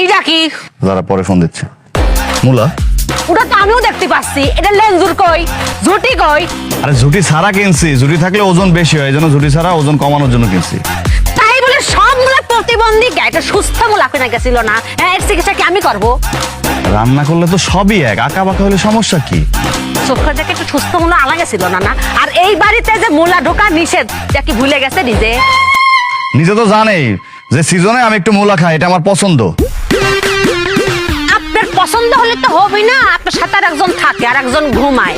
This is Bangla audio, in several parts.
এটা কি? যারা পরে ফোন দিচ্ছে মুলা। ওটা তো আমিও দেখতে পাচ্ছি। এটা লেঞ্জুর কই, ঝুটি কই? আরে ঝুটি ছাড়া কিনছি, ঝুটি থাকলে ওজন বেশি হয়, এই জন্য ঝুটি ছাড়া ওজন কমানোর জন্য কিনছি। তাই বলে সবগুলো প্রতিবন্ধী এটা সুস্থ মূলা কিনা গেছিল না? হ্যাঁ, এর চিকিৎসা কি আমি করবো? রান্না করলে তো সবই এক, আঁকা বাঁকা হলে সমস্যা কি? চোখের দেখে একটু সুস্থ মূলা আনা গেছিল না না? আর এই বাড়িতে যে মূলা ঢোকা নিষেধ, এটা কি ভুলে গেছে নিজে? নিজে তো জানেই যে সিজনে আমি একটু মুলা খাই, এটা আমার পছন্দ। আপনার পছন্দ হলে তো হবেই না, আপনার সাথে আর একজন থাকে আর একজন ঘুমায়।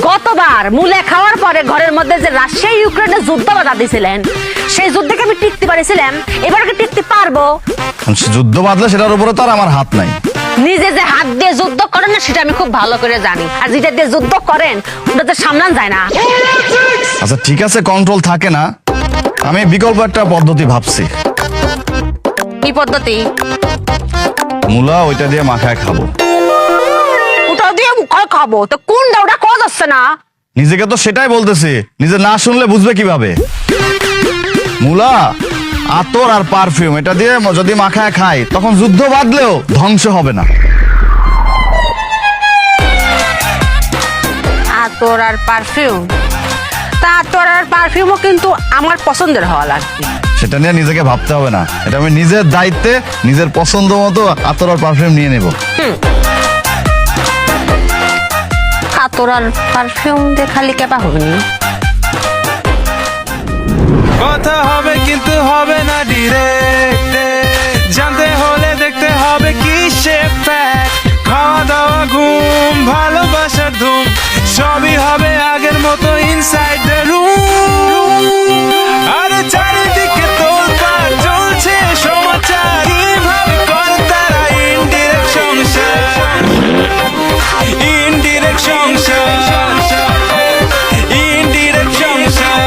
গতবার মূলে খাওয়ার পরে ঘরের মধ্যে যে রাশিয়া ইউক্রেনে যুদ্ধ বাধা দিয়েছিলেন, সেই যুদ্ধকে আমি টিকতে পারিছিলাম, এবার কি টিকতে পারবো? যুদ্ধ বাঁধলে সেটার উপরে তো আর আমার হাত নাই। নিজে যে হাত দিয়ে যুদ্ধ করেন না সেটা আমি খুব ভালো করে জানি, আর যেটা দিয়ে যুদ্ধ করেন ওটা তো সামলান যায় না। আচ্ছা ঠিক আছে, কন্ট্রোল থাকে না, আমি বিকল্প একটা পদ্ধতি ভাবছি। কি পদ্ধতি? মুলা ওইটা দিয়ে মাখায় খাবো। ওটা দিয়ে খাবো তো কোনটা? ওটা কোয়া যাচ্ছে না। নিজেকে তো সেটাই বলতেছি, নিজে না শুনলে বুঝবে কিভাবে? মুলা, আতর আর পারফিউম এটা দিয়ে যদি মাখায় খাই, তখন যুদ্ধ বাঁধলেও ধ্বংস হবে না। আতর আর পারফিউম? তা আতর আর পারফিউমও কিন্তু আমার পছন্দের হওয়া লাগবে। সেটা নিয়ে নিজেকে ভাবতে হবে না, এটা আমি নিজের দায়িত্বে নিজের পছন্দ মতো আতর আর পারফিউম নিয়ে নেব। আতর আর পারফিউম দিয়ে খালি কেবা হবে না? কথা হবে কিন্তু হবে না ডিরেক্ট, জানতে হলে দেখতে হবে কি সে ফ্যাক্ট। খাওয়া দাওয়া ঘুম ভালোবাসার ধুম সবই হবে আগের মতো ইনসাইড দ্য রুম। আরে চারিদিকে তোলপাড় চলছে সমাচার, কিভাবে করে তারা ইনডিরেক্ট সংসার, ইনডিরেক্ট সংসার, ইনডিরেক্ট সংসার।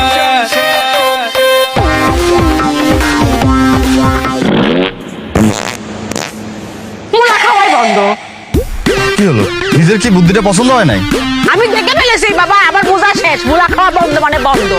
মূলা খাওয়াই বন্ধ। কি হলো, নিজের কি বুদ্ধিটা পছন্দ হয় নাই? আমি দেখে ফেলেছি বাবা, আবার বোঝা শেষ। মূলা খাওয়া বন্ধ মানে বন্ধ।